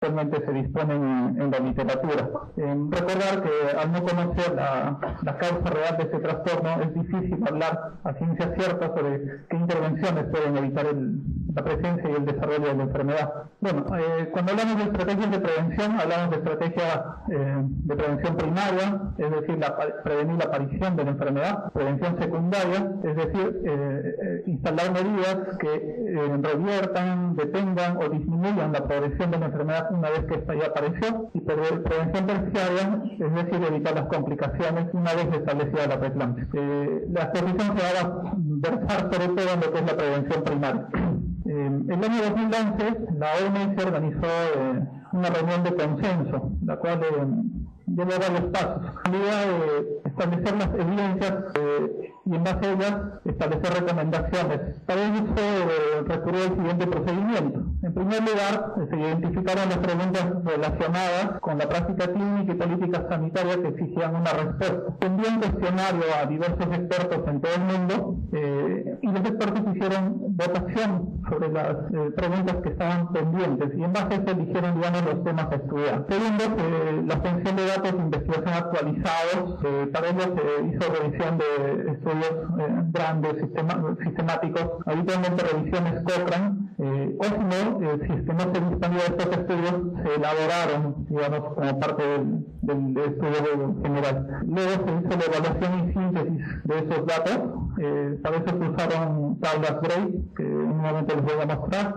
actualmente se disponen en la literatura. Recordar que al no conocer la causa real de este trastorno es difícil hablar a ciencia cierta sobre qué intervenciones pueden evitar la presencia y el desarrollo de la enfermedad. Bueno, cuando hablamos de estrategias de prevención, hablamos de estrategias de prevención primaria, es decir, prevenir la aparición de la enfermedad; prevención secundaria, es decir, instalar medidas que reviertan, detengan o disminuyan la progresión de la enfermedad una vez que esta ya apareció; y prevención terciaria, es decir, evitar las complicaciones una vez establecida la preeclampsia. La exposición se va a versar sobre todo en lo que es la prevención primaria. El año 2011 la OMS organizó una reunión de consenso, la cual llevó varios pasos. La idea de establecer las evidencias y en base a ellas establecer recomendaciones. Para ello se recurrió al siguiente procedimiento. En primer lugar, se identificaron las preguntas relacionadas con la práctica clínica y políticas sanitarias que exigían una respuesta. Se envió un cuestionario a diversos expertos en todo el mundo y los expertos hicieron votación sobre las preguntas que estaban pendientes y en base a eso eligieron, digamos, los temas a estudiar. Segundo, la obtención de datos de investigación actualizados. Para ello se hizo revisión de estudios grandes, sistemáticos, habitualmente revisiones Cochrane, o si no, si es que no se disponían estos estudios, se elaboraron, digamos, como parte del estudio general. Luego se hizo la evaluación y síntesis de esos datos. Para eso se usaron tablas Gray, que en un momento les voy a mostrar.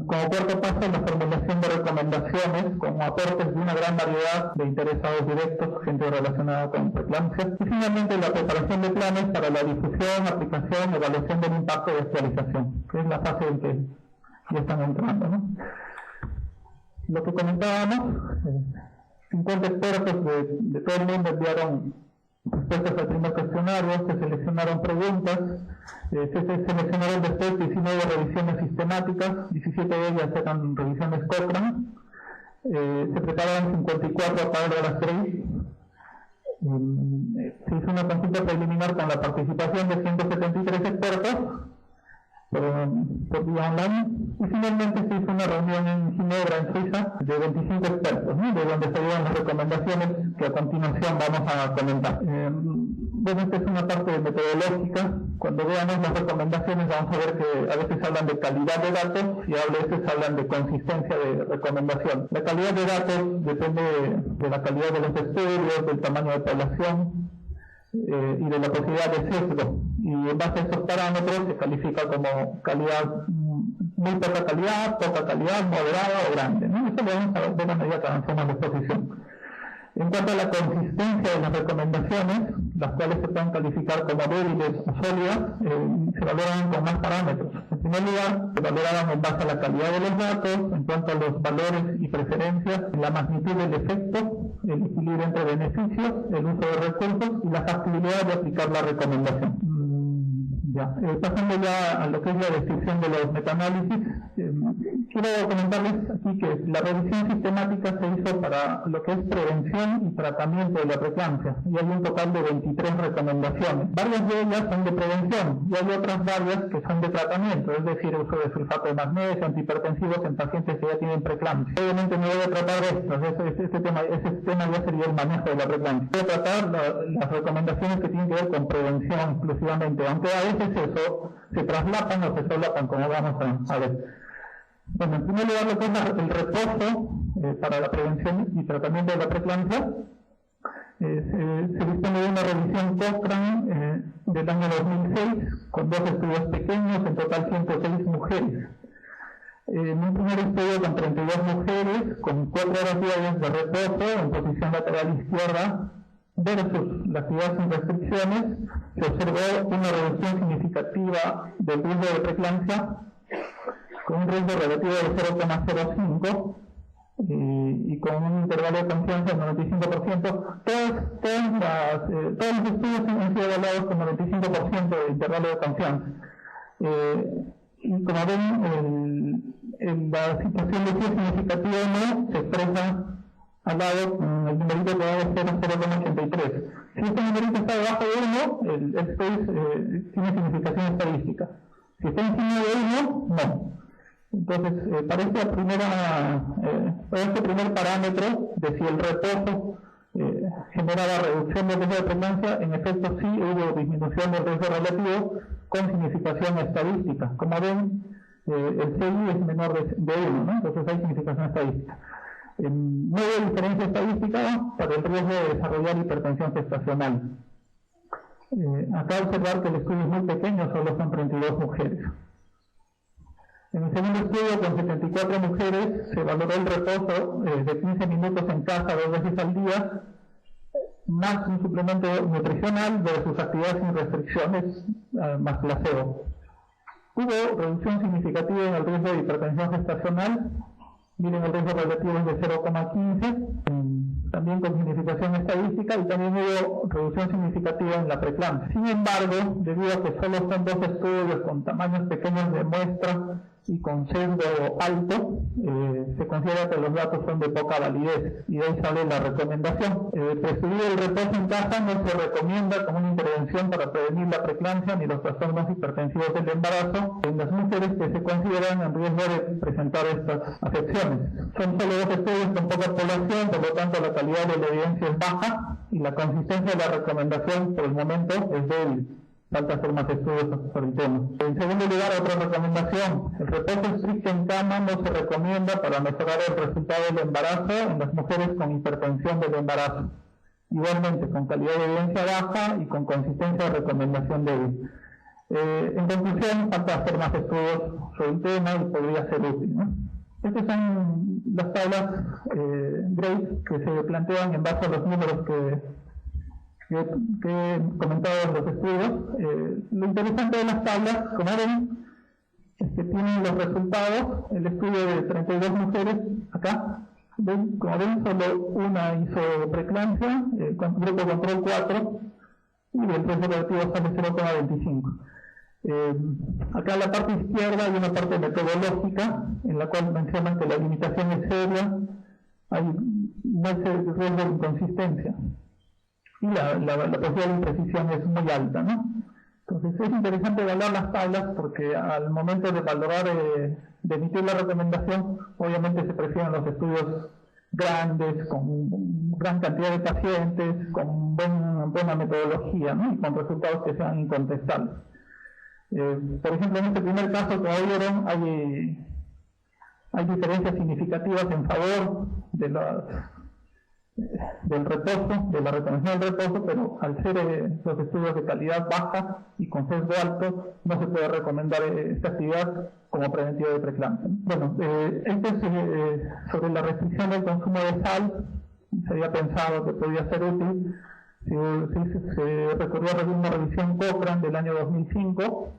Como cuarto paso, la formulación de recomendaciones con aportes de una gran variedad de interesados directos, gente relacionada con preeclampsia. Y finalmente la preparación de planes para la difusión, aplicación, evaluación del impacto y actualización, que es la fase en que ya están entrando, ¿no? Lo que comentábamos, 50 expertos de todo el mundo enviaron respuestas al primer cuestionario, se seleccionaron preguntas, se seleccionaron después 19 revisiones sistemáticas, 17 de ellas eran revisiones Cochrane, se prepararon 54 tablas Gray. Se hizo una consulta preliminar con la participación de 173 expertos por vía online, y finalmente se hizo una reunión en Ginebra, en Suiza, de 25 expertos, ¿no? De donde se dieron las recomendaciones que a continuación vamos a comentar. Bueno, esta es una parte metodológica. Cuando veamos las recomendaciones vamos a ver que a veces hablan de calidad de datos y a veces hablan de consistencia de recomendación. La calidad de datos depende de la calidad de los estudios, del tamaño de población y de la posibilidad de sesgo. Y en base a esos parámetros se califica como calidad, muy poca calidad, moderada o grande, ¿no? Eso lo vamos a ver a medida que avancemos la exposición. En cuanto a la consistencia de las recomendaciones, las cuales se pueden calificar como débiles o sólidas, se valoran con más parámetros. En primer lugar, se valoraban en base a la calidad de los datos, en cuanto a los valores y preferencias, la magnitud del efecto, el equilibrio entre beneficios, el uso de recursos y la factibilidad de aplicar la recomendación. Pasando ya a lo que es la descripción de los metaanálisis, quiero comentarles aquí que la revisión sistemática se hizo para lo que es prevención y tratamiento de la preeclampsia, y hay un total de 23 recomendaciones. Varias de ellas son de prevención y hay otras varias que son de tratamiento, es decir, uso de sulfato de magnesio, antihipertensivos en pacientes que ya tienen preeclampsia. Obviamente no voy a tratar de ese tema ya sería el manejo de la preeclampsia. Voy a tratar las recomendaciones que tienen que ver con prevención exclusivamente, aunque a veces eso se traslapan o se solapan, como vamos a ver. Bueno, en primer lugar, lo que es el reposo para la prevención y tratamiento de la preeclampsia, se dispone de una revisión Cochrane del año 2006, con 2 estudios pequeños, en total 106 mujeres. En un primer estudio con 32 mujeres, con 4 horas diarias de reposo en posición lateral izquierda, versus la actividad sin restricciones, se observó una reducción significativa del riesgo de preeclampsia con un riesgo relativo de 0,05 y con un intervalo de confianza del 95%. Todos los estudios han sido evaluados con 95% de intervalo de confianza. Y como ven, la situación de si es significativa o no se expresa al lado con el numerito que va a ser 0,83. Si este numerito está debajo de 1, el space tiene significación estadística. Si está encima de 1, no. Entonces, para este primer parámetro de si el reposo generaba reducción del riesgo de preeclampsia, en efecto sí hubo disminución del riesgo relativo con significación estadística. Como ven, el CI es menor de 1, ¿no? Entonces hay significación estadística. No hay diferencia estadística para el riesgo de desarrollar hipertensión gestacional. Acá observar que el estudio es muy pequeño, solo son 32 mujeres. En el segundo estudio, con 74 mujeres, se valoró el reposo de 15 minutos en casa 2 veces al día, más un suplemento nutricional versus actividad sin restricciones, más placebo. Hubo reducción significativa en el riesgo de hipertensión gestacional. Miren, el riesgo relativo es de 0,15, también con significación estadística, y también hubo reducción significativa en la preeclampsia. Sin embargo, debido a que solo son 2 estudios con tamaños pequeños de muestra y con sesgo alto, se considera que los datos son de poca validez, y de ahí sale la recomendación. Prescribir el reposo en casa no se recomienda como una intervención para prevenir la preeclampsia ni los trastornos hipertensivos del embarazo en las mujeres que se consideran en riesgo de presentar estas afecciones. Son solo 2 estudios con poca población, por lo tanto la calidad de la evidencia es baja y la consistencia de la recomendación por el momento es débil. Falta hacer más estudios sobre el tema. En segundo lugar, otra recomendación: el reposo estricto en cama no se recomienda para mejorar el resultado del embarazo en las mujeres con hipertensión del embarazo. Igualmente, con calidad de evidencia baja y con consistencia de recomendación débil. En conclusión, falta hacer más estudios sobre el tema y podría ser útil, ¿no? Estas son las tablas Grace que se plantean en base a los números que he comentado en los estudios. Lo interesante de las tablas, como ven, es que tienen los resultados. El estudio de 32 mujeres, acá, como ven, solo una hizo preeclampsia, grupo control 4, y el riesgo relativo sale 0,25. Acá en la parte izquierda hay una parte metodológica en la cual mencionan que la limitación es seria, no hay riesgo de inconsistencia y la posibilidad de imprecisión es muy alta, ¿no? Entonces es interesante evaluar las tablas porque al momento de valorar, de emitir la recomendación, obviamente se prefieren los estudios grandes, con gran cantidad de pacientes, con buena metodología, ¿no? Y con resultados que sean incontestables. Por ejemplo, en este primer caso, como vieron, hay diferencias significativas en favor del reposo, de la recomendación del reposo, pero al ser los estudios de calidad baja y con sesgo alto, no se puede recomendar esta actividad como preventiva de preeclampsia. Bueno, esto es sobre la restricción del consumo de sal. Se había pensado que podía ser útil. Se recurrió a una revisión Cochrane del año 2005.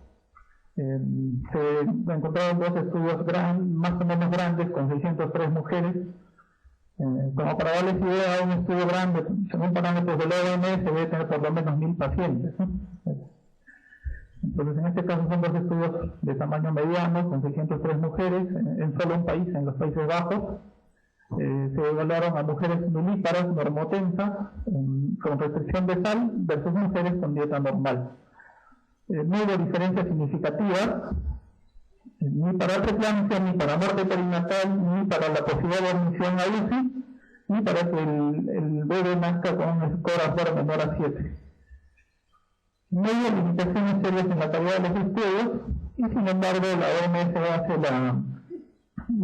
Se encontraron 2 estudios más o menos grandes con 603 mujeres. Como para darles idea, un estudio grande, según parámetros del OMS, debe tener por lo menos 1000 pacientes, ¿no? Entonces, en este caso son 2 estudios de tamaño mediano, con 603 mujeres, en solo un país, en los Países Bajos. Se evaluaron a mujeres nulíparas, normotensas, con restricción de sal, versus mujeres con dieta normal. No hubo diferencias significativas, ni para preeclampsia, ni para muerte perinatal, ni para la posibilidad de admisión a UCI, ni para que el bebé nazca con un score ASDOR menor a 7. No hay limitaciones serias en la calidad de los estudios, y sin embargo la OMS hace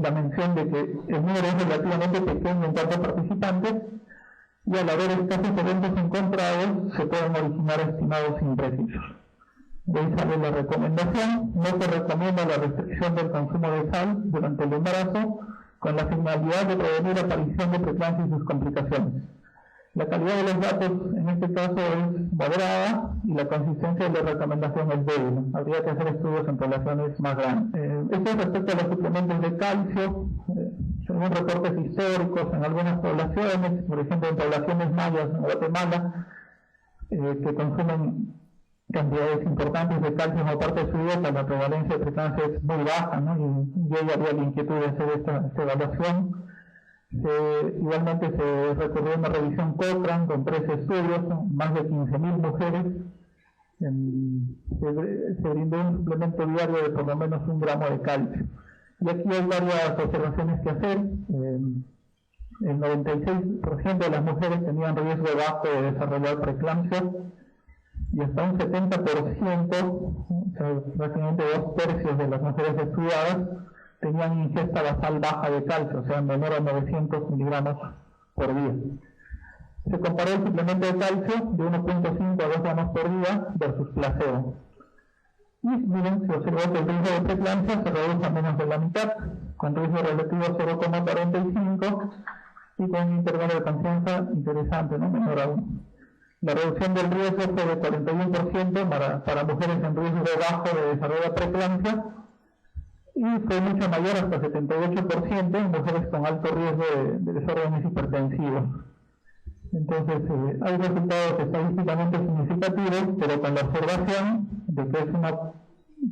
la mención de que el número es relativamente pequeño en cuanto a participantes, y al haber escasos eventos encontrados, se pueden originar estimados imprecisos. De ahí sale la recomendación: no se recomienda la restricción del consumo de sal durante el embarazo con la finalidad de prevenir la aparición de preeclampsia y sus complicaciones. La calidad de los datos en este caso es moderada y la consistencia de la recomendación es débil. Habría que hacer estudios en poblaciones más grandes. Esto es respecto a los suplementos de calcio. Según reportes históricos en algunas poblaciones, por ejemplo en poblaciones mayas en Guatemala, que consumen cantidades importantes de calcio como parte de su dieta, la prevalencia de preeclampsia es muy baja, ¿no? Y ahí había la inquietud de hacer esta evaluación. Igualmente se recurrió a una revisión Cochrane con 3 estudios, más de 15.000 mujeres. Se brindó un suplemento diario de por lo menos 1 gramo de calcio. Y aquí hay varias observaciones que hacer. El 96% de las mujeres tenían riesgo bajo de desarrollar preeclampsia y hasta un 70%, o sea, prácticamente 2/3 de las mujeres estudiadas, tenían ingesta basal baja de calcio, o sea, menor a 900 miligramos por día. Se comparó el suplemento de calcio de 1.5 a 2 gramos por día versus placebo. Y miren, se observó que el riesgo de preeclampsia se redujo a menos de la mitad, con riesgo relativo 0,45 y con un intervalo de confianza interesante, ¿no? Menor a 1. La reducción del riesgo fue de 41% para mujeres en riesgo bajo de desarrollo de preeclampsia y fue mucho mayor, hasta 78%, en mujeres con alto riesgo de desórdenes hipertensivos. Entonces, hay resultados estadísticamente significativos, pero con la observación de que es una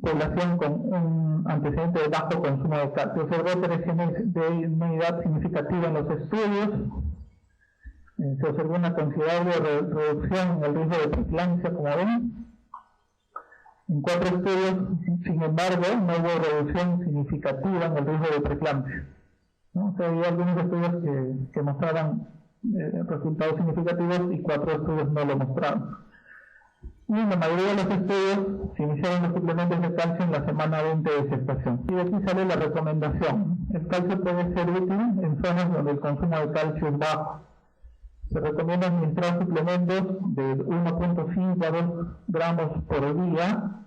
población con un antecedente de bajo consumo de calcio. Se observó variaciones de inmunidad significativa en los estudios. Se observó una considerable reducción en el riesgo de preeclampsia, como ven. En 4 estudios, sin embargo, no hubo reducción significativa en el riesgo de preeclampsia, ¿no? O sea, había algunos estudios que mostraban resultados significativos y 4 estudios no lo mostraron. Y en la mayoría de los estudios se iniciaron los suplementos de calcio en la semana 20 de gestación. Y de aquí sale la recomendación. El calcio puede ser útil en zonas donde el consumo de calcio es bajo. Se recomienda administrar suplementos de 1.5 a 2 gramos por día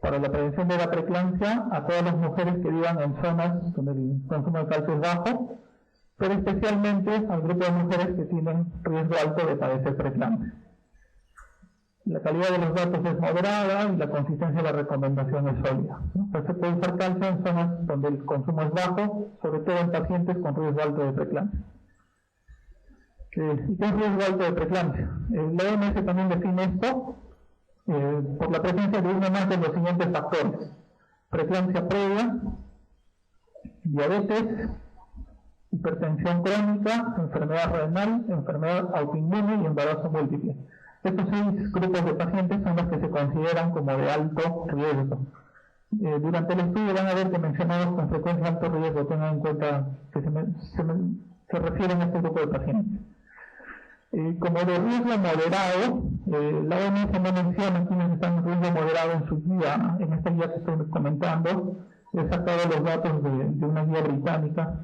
para la prevención de la preeclampsia a todas las mujeres que vivan en zonas donde el consumo de calcio es bajo, pero especialmente al grupo de mujeres que tienen riesgo alto de padecer preeclampsia. La calidad de los datos es moderada y la consistencia de la recomendación es sólida, ¿no? Entonces, se puede usar calcio en zonas donde el consumo es bajo, sobre todo en pacientes con riesgo alto de preeclampsia. ¿Y qué es riesgo alto de preeclampsia? La OMS también define esto por la presencia de uno más de los siguientes factores: preeclampsia previa, diabetes, hipertensión crónica, enfermedad renal, enfermedad autoinmune y embarazo múltiple. Estos 6 grupos de pacientes son los que se consideran como de alto riesgo. Durante el estudio van a ver que mencionados con frecuencia alto riesgo, tengan en cuenta que se refieren a este grupo de pacientes. Como de riesgo moderado, la OMS no menciona quienes están en riesgo moderado en su guía. En esta guía que estoy comentando, he sacado los datos de una guía británica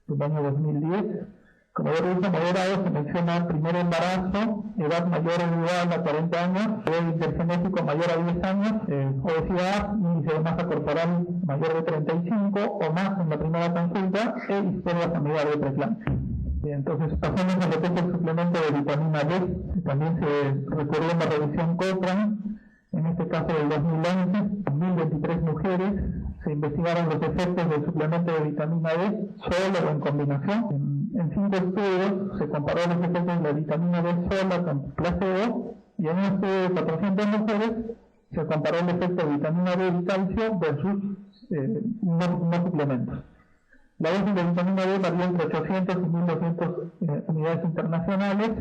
del año 2010. Como de riesgo moderado se menciona primer embarazo, edad mayor o igual a 40 años, nivel intergenético mayor a 10 años, obesidad, índice de masa corporal mayor de 35 o más en la primera consulta e historia familiar de preeclampsia. Entonces pasamos a lo que es el suplemento de vitamina D. También se recurrió en la revisión Cochrane, en este caso del 2011, 1023 mujeres. Se investigaron los efectos del suplemento de vitamina D solo o en combinación. En 5 estudios se comparó los efectos de la vitamina D sola con placebo, y en un estudio de 400 mujeres se comparó el efecto de vitamina D y calcio versus no suplementos. La dosis de vitamina D varió entre 800 y 1200 unidades internacionales,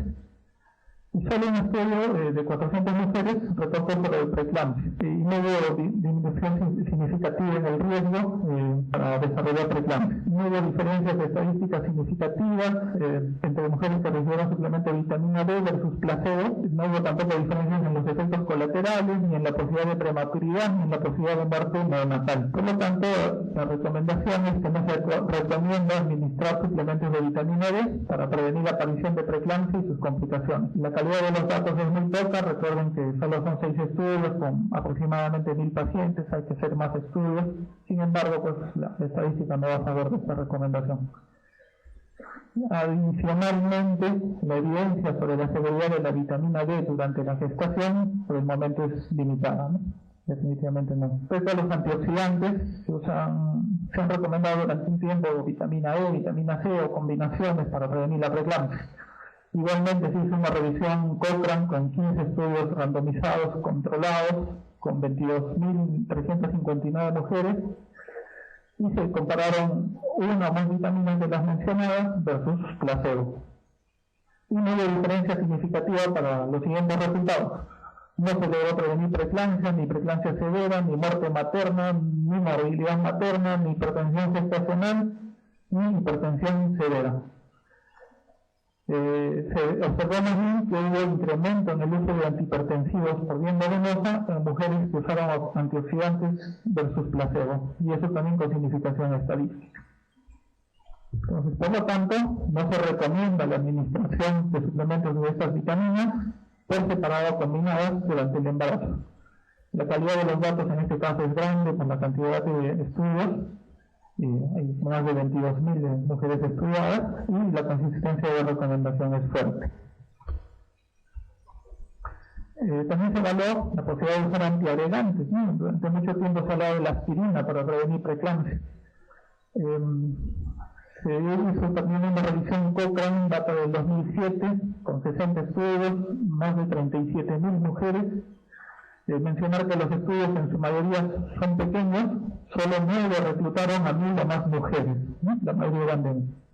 y solo un estudio de 400 mujeres reportó por el preeclampsia y no hubo disminución significativa en el riesgo para desarrollar preeclampsia. No hubo diferencias estadísticas significativas entre mujeres que recibieron suplemento de vitamina D versus placebo. No hubo tampoco diferencias en los efectos colaterales, ni en la posibilidad de prematuridad, ni en la posibilidad de embarazo neonatal. Por lo tanto, la recomendación es que no se recomienda administrar suplementos de vitamina D para prevenir la aparición de preeclampsia y sus complicaciones. La calidad de los datos es muy poca. Recuerden que solo son 6 estudios con aproximadamente 1000 pacientes, hay que hacer más estudios. Sin embargo, pues la estadística no va a favor de esta recomendación. Adicionalmente, la evidencia sobre la seguridad de la vitamina D durante la gestación por el momento es limitada, ¿no? Definitivamente no. Respecto a los antioxidantes, se han recomendado durante un tiempo vitamina E, vitamina C o combinaciones para prevenir la preeclampsia. Igualmente se hizo una revisión Cochrane con 15 estudios randomizados controlados con 22.359 mujeres y se compararon una o más vitaminas de las mencionadas versus placebo. Y no hubo diferencia significativa para los siguientes resultados. No se logró prevenir preeclampsia, ni preeclampsia severa, ni muerte materna, ni morbilidad materna, ni hipertensión gestacional, ni hipertensión severa. Se observó más bien que hubo incremento en el uso de antihipertensivos por vía venosa en mujeres que usaron antioxidantes versus placebo, y eso también con significación estadística. Entonces, por lo tanto, no se recomienda la administración de suplementos de estas vitaminas por separado o combinadas durante el embarazo. La calidad de los datos en este caso es grande por la cantidad de estudios. Hay más de 22.000 mujeres estudiadas y la consistencia de recomendación es fuerte. También se evaluó la posibilidad de usar antiagregantes, ¿no? Durante mucho tiempo se hablaba de la aspirina para prevenir preeclampsia. Se hizo también una revisión Cochrane, data del 2007, con 60 estudios, más de 37.000 mujeres. Mencionar que los estudios en su mayoría son pequeños, solo 9 reclutaron a 1.000 o más mujeres, ¿no? La mayoría eran de